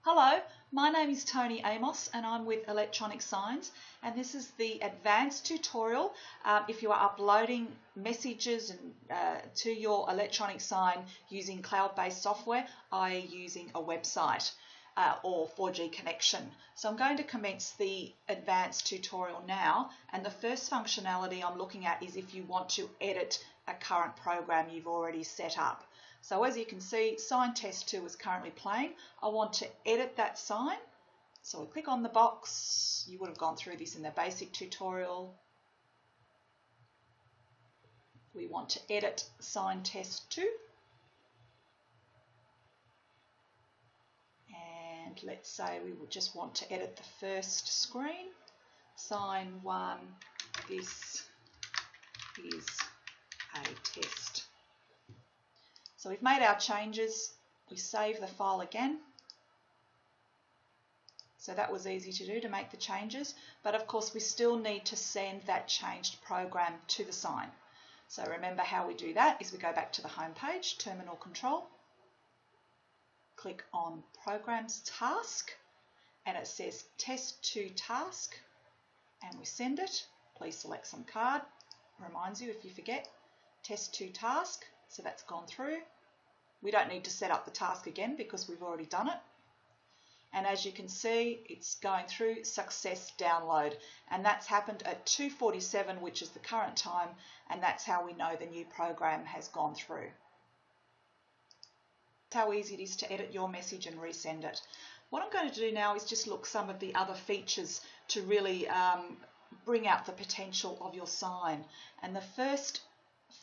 Hello, my name is Tony Amos and I'm with Electronic Signs, and this is the advanced tutorial if you are uploading messages to your electronic sign using cloud-based software, i.e. using a website or 4G connection. So I'm going to commence the advanced tutorial now, and the first functionality I'm looking at is if you want to edit a current program you've already set up. So as you can see, sign test 2 is currently playing. I want to edit that sign. So we click on the box. You would have gone through this in the basic tutorial. We want to edit sign test 2. And let's say we would just want to edit the first screen. Sign 1, this is a test. So we've made our changes, we save the file again. So that was easy to do, to make the changes, but of course we still need to send that changed program to the sign. So remember how we do that is we go back to the home page, Terminal Control, click on Programs Task, and it says Test to Task, and we send it. Please select some card, reminds you if you forget, Test to Task. So that's gone through. We don't need to set up the task again because we've already done it. And as you can see, it's going through success download. And that's happened at 2:47, which is the current time. And that's how we know the new program has gone through. That's how easy it is to edit your message and resend it. What I'm going to do now is just look some of the other features to really bring out the potential of your sign. And the first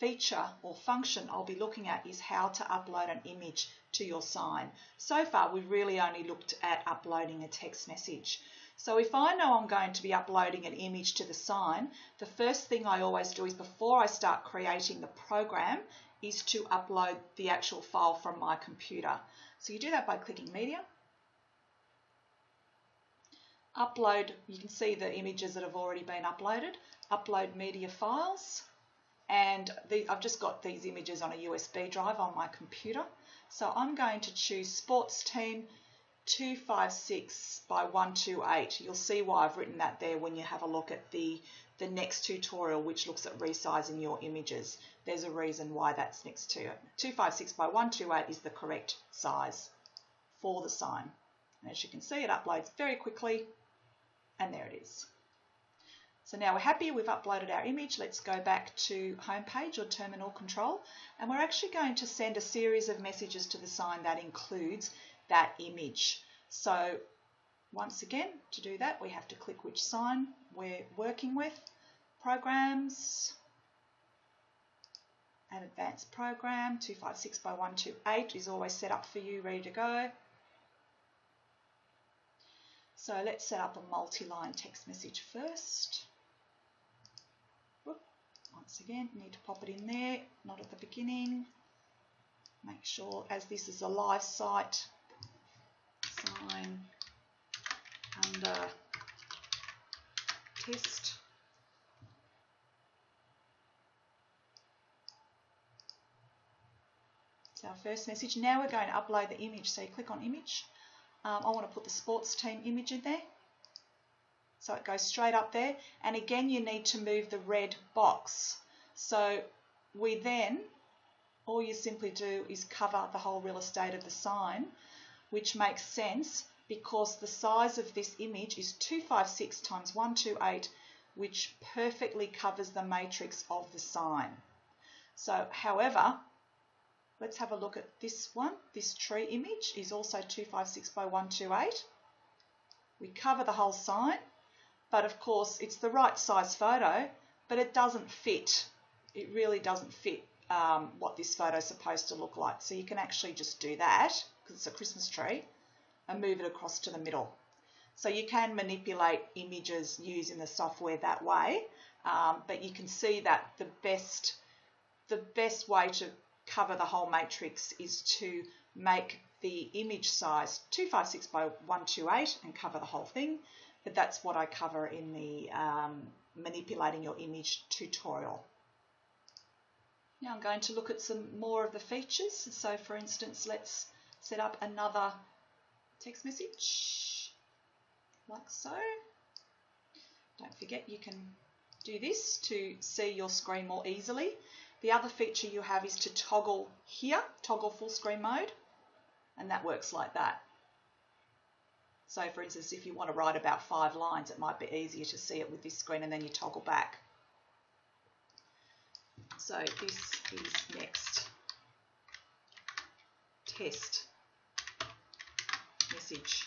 feature or function I'll be looking at is how to upload an image to your sign. So far we've really only looked at uploading a text message. So if I know I'm going to be uploading an image to the sign, the first thing I always do is before I start creating the program is to upload the actual file from my computer. So you do that by clicking Media. Upload, you can see the images that have already been uploaded. Upload media files. And I've just got these images on a USB drive on my computer. So I'm going to choose Sports Team 256 by 128. You'll see why I've written that there when you have a look at the next tutorial, which looks at resizing your images. There's a reason why that's next to it. 256 by 128 is the correct size for the sign. And as you can see, it uploads very quickly, and there it is. So now we're happy, we've uploaded our image. Let's go back to home page or Terminal Control, and we're actually going to send a series of messages to the sign that includes that image. So once again, to do that, we have to click which sign we're working with. Programs, an advanced program, 256 by 128 is always set up for you, ready to go. So let's set up a multi-line text message first. Once again, you need to pop it in there, not at the beginning. Make sure, as this is a live site, sign under test. It's our first message. Now we're going to upload the image. So you click on Image. I want to put the sports team image in there. So it goes straight up there, and again you need to move the red box. So we then, all you simply do is cover the whole real estate of the sign, which makes sense because the size of this image is 256 times 128, which perfectly covers the matrix of the sign. So however, let's have a look at this one. This tree image is also 256 by 128. We cover the whole sign. But of course, it's the right size photo, but it doesn't fit. It really doesn't fit what this photo is supposed to look like. So you can actually just do that, because it's a Christmas tree, and move it across to the middle. So you can manipulate images using the software that way, but you can see that the best way to cover the whole matrix is to make the image size 256 by 128 and cover the whole thing. But that's what I cover in the manipulating your image tutorial. Now I'm going to look at some more of the features. So for instance, let's set up another text message, like so. Don't forget you can do this to see your screen more easily. The other feature you have is to toggle here, toggle full screen mode, and that works like that. So for instance, if you want to write about 5 lines, it might be easier to see it with this screen, and then you toggle back. So this is next. Test message.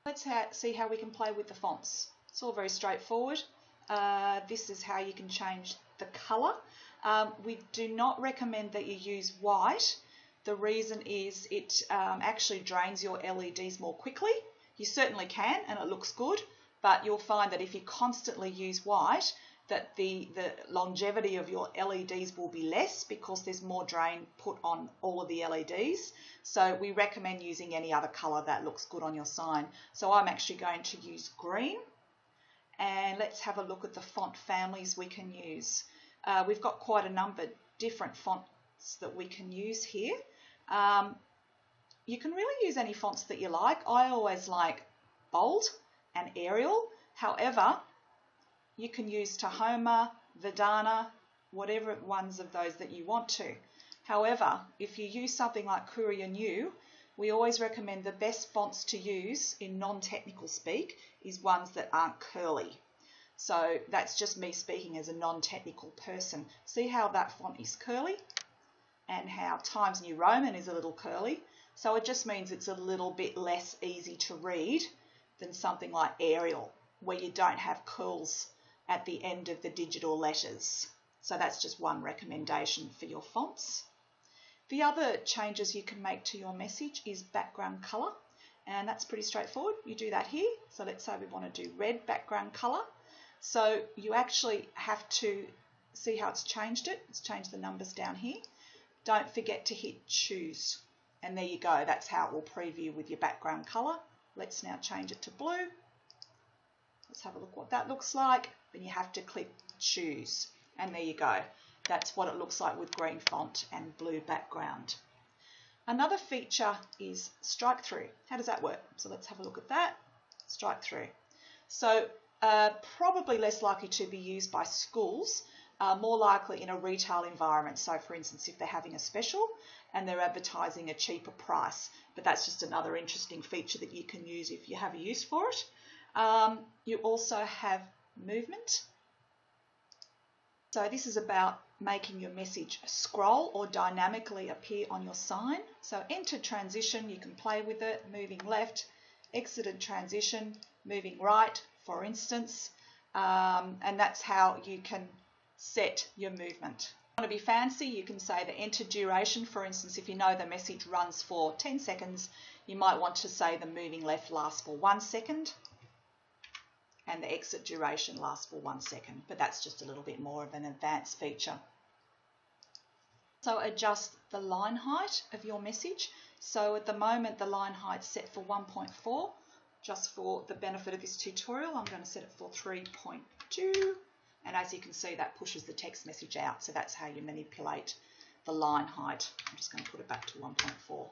Let's see how we can play with the fonts. It's all very straightforward. This is how you can change the colour. We do not recommend that you use white. The reason is it actually drains your LEDs more quickly. You certainly can, and it looks good, but you'll find that if you constantly use white, that the longevity of your LEDs will be less because there's more drain put on all of the LEDs. So we recommend using any other colour that looks good on your sign. So I'm actually going to use green. And let's have a look at the font families we can use. We've got quite a number of different fonts that we can use here. You can really use any fonts that you like. I always like bold and Arial. However, you can use Tahoma, Verdana, whatever ones of those that you want to. However, if you use something like Courier New, we always recommend the best fonts to use in non-technical speak is ones that aren't curly. So that's just me speaking as a non-technical person. See how that font is curly and how Times New Roman is a little curly. So it just means it's a little bit less easy to read than something like Arial, where you don't have curls at the end of the digital letters. So that's just one recommendation for your fonts. The other changes you can make to your message is background colour, and that's pretty straightforward. You do that here. So let's say we want to do red background colour. So you actually have to see how it's changed it. It's changed the numbers down here. Don't forget to hit choose, and there you go. That's how it will preview with your background colour. Let's now change it to blue. Let's have a look what that looks like. Then you have to click choose, and there you go. That's what it looks like with green font and blue background. Another feature is strike through. How does that work? So let's have a look at that. Strike through. So probably less likely to be used by schools, more likely in a retail environment. So for instance, if they're having a special and they're advertising a cheaper price, but that's just another interesting feature that you can use if you have a use for it. You also have movement. So this is about making your message scroll or dynamically appear on your sign. So entered transition, you can play with it, moving left, exited transition, moving right, for instance, and that's how you can set your movement. If you want to be fancy, you can say the entered duration. For instance, if you know the message runs for 10 seconds, you might want to say the moving left lasts for 1 second. And the exit duration lasts for 1 second, but that's just a little bit more of an advanced feature. So adjust the line height of your message. So at the moment the line height's set for 1.4. Just for the benefit of this tutorial, I'm going to set it for 3.2. And as you can see, that pushes the text message out. So that's how you manipulate the line height. I'm just going to put it back to 1.4.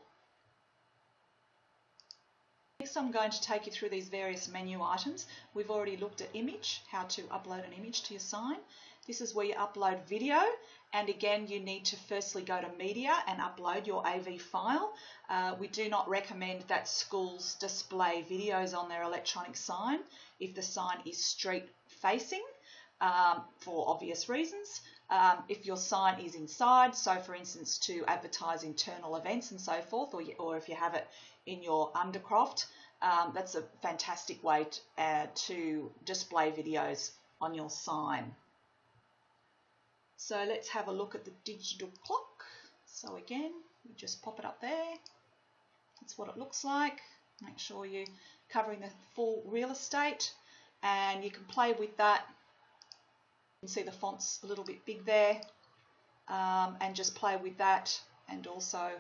Next, I'm going to take you through these various menu items. We've already looked at image, how to upload an image to your sign. This is where you upload video, and again you need to firstly go to media and upload your AV file. We do not recommend that schools display videos on their electronic sign if the sign is street facing for obvious reasons. If your sign is inside, so for instance to advertise internal events and so forth, or if you have it in your undercroft, that's a fantastic way to display videos on your sign. So let's have a look at the digital clock. So again, you just pop it up there. That's what it looks like. Make sure you're covering the full real estate, and you can play with that. You can see the font's a little bit big there, and just play with that, and also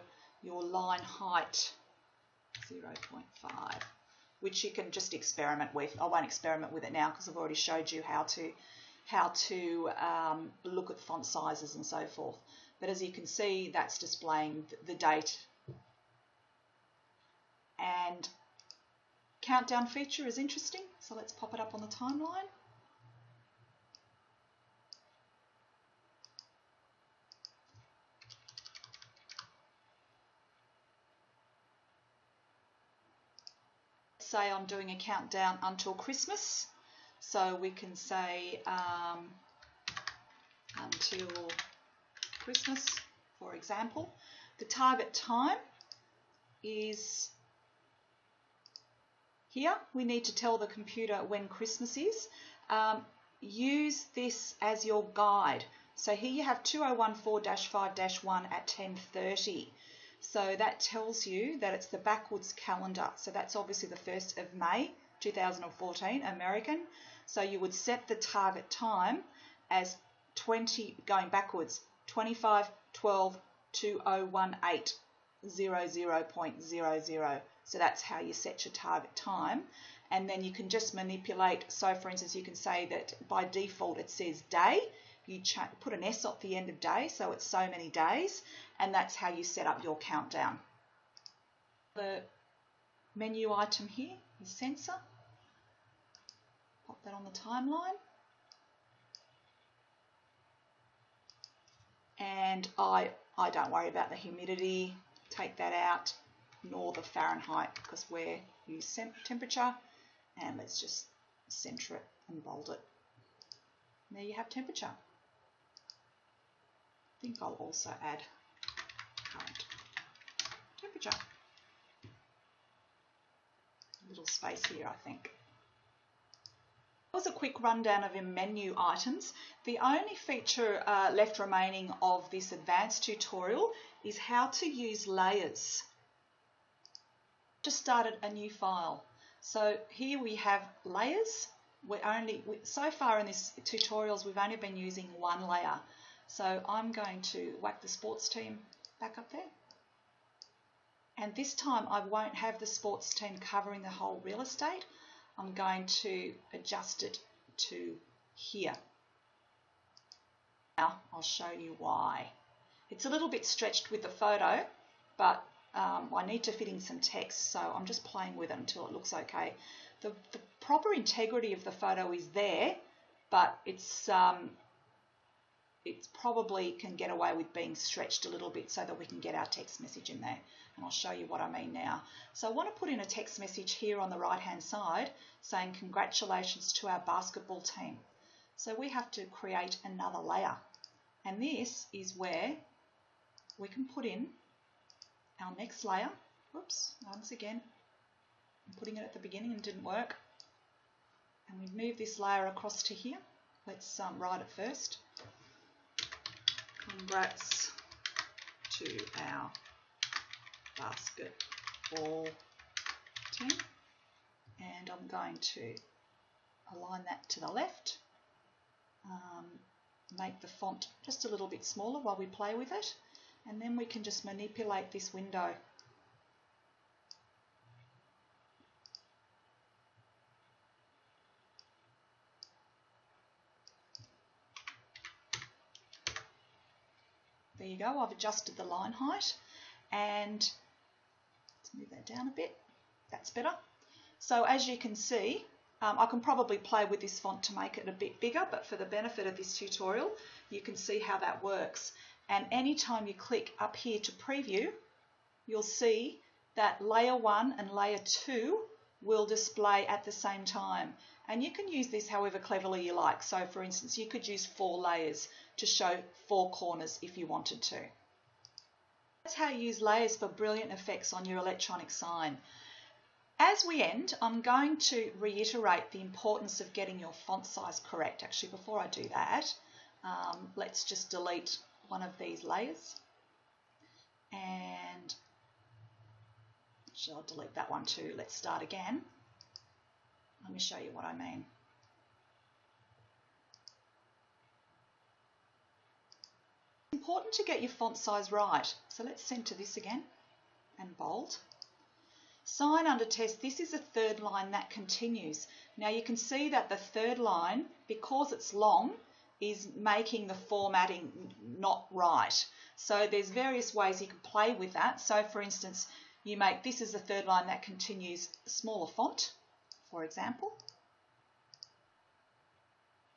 your line height 0.5, which you can just experiment with. I won't experiment with it now because I've already showed you how how to look at font sizes and so forth. But as you can see, that's displaying the date. And countdown feature is interesting, so let's pop it up on the timeline. Say I'm doing a countdown until Christmas, so we can say until Christmas, for example. The target time is here. We need to tell the computer when Christmas is. Use this as your guide. So here you have 2014-5-1 at 10:30. So that tells you that it's the backwards calendar. So that's obviously the 1st of May 2014, American. So you would set the target time as 20, going backwards, 25/12/2018:00.00. So that's how you set your target time. And then you can just manipulate. So for instance, you can say that by default it says day. You put an S at the end of day, so it's so many days, and that's how you set up your countdown. The menu item here is sensor. Pop that on the timeline. And I don't worry about the humidity, take that out, nor the Fahrenheit, because we're using temperature. And let's just center it and bold it. And there you have temperature. I think I'll also add current temperature. A little space here, I think. That was a quick rundown of your menu items. The only feature left remaining of this advanced tutorial is how to use layers. Just started a new file. So here we have layers. So far in this tutorials, we've only been using one layer. So I'm going to whack the sports team back up there. And this time I won't have the sports team covering the whole real estate. I'm going to adjust it to here. Now I'll show you why. It's a little bit stretched with the photo, but I need to fit in some text, so I'm just playing with it until it looks okay. The proper integrity of the photo is there, but it's probably can get away with being stretched a little bit so that we can get our text message in there. And I'll show you what I mean now. So I want to put in a text message here on the right hand side saying congratulations to our basketball team. So we have to create another layer. And this is where we can put in our next layer. Whoops, once again, I'm putting it at the beginning and it didn't work. And we move this layer across to here. Let's write it first. Congrats to our basketball team. And I'm going to align that to the left. Make the font just a little bit smaller while we play with it. And then we can just manipulate this window. There you go, I've adjusted the line height, and let's move that down a bit. That's better. So as you can see, I can probably play with this font to make it a bit bigger, but for the benefit of this tutorial, you can see how that works. And anytime you click up here to preview, you'll see that layer 1 and layer 2 will display at the same time. And you can use this however cleverly you like. So for instance, you could use 4 layers to show 4 corners if you wanted to. That's how you use layers for brilliant effects on your electronic sign. As we end, I'm going to reiterate the importance of getting your font size correct. Actually, before I do that, let's just delete one of these layers. And I'll delete that one too. Let's start again. Let me show you what I mean. It's important to get your font size right. So let's center this again and bold. Sign under test, this is a third line that continues. Now you can see that the third line, because it's long, is making the formatting not right. So there's various ways you can play with that. So for instance, you make this is the third line that continues smaller font, for example,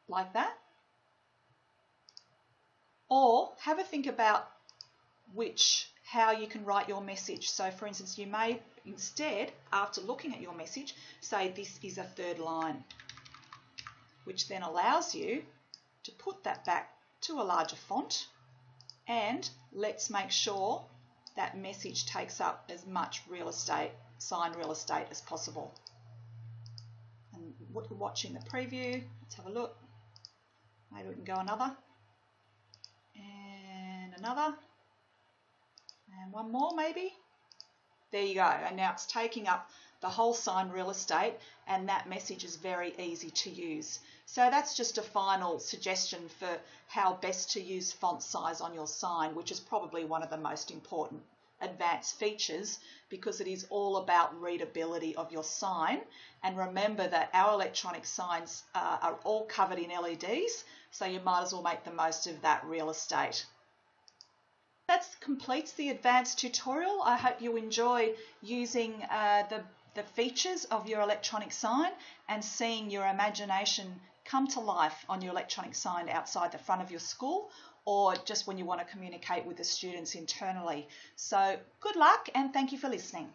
like that. Or have a think about how you can write your message. So for instance, you may instead, after looking at your message, say this is a third line, which then allows you to put that back to a larger font, and let's make sure that message takes up as much real estate, sign real estate as possible. And watching the preview, let's have a look. Maybe we can go another, and another, and one more maybe. There you go, and now it's taking up the whole sign real estate, and that message is very easy to use. So that's just a final suggestion for how best to use font size on your sign, which is probably one of the most important advanced features, because it is all about readability of your sign. And remember that our electronic signs are all covered in LEDs, so you might as well make the most of that real estate. That completes the advanced tutorial. I hope you enjoy using the features of your electronic sign and seeing your imagination come to life on your electronic sign outside the front of your school, or just when you want to communicate with the students internally. So good luck, and thank you for listening.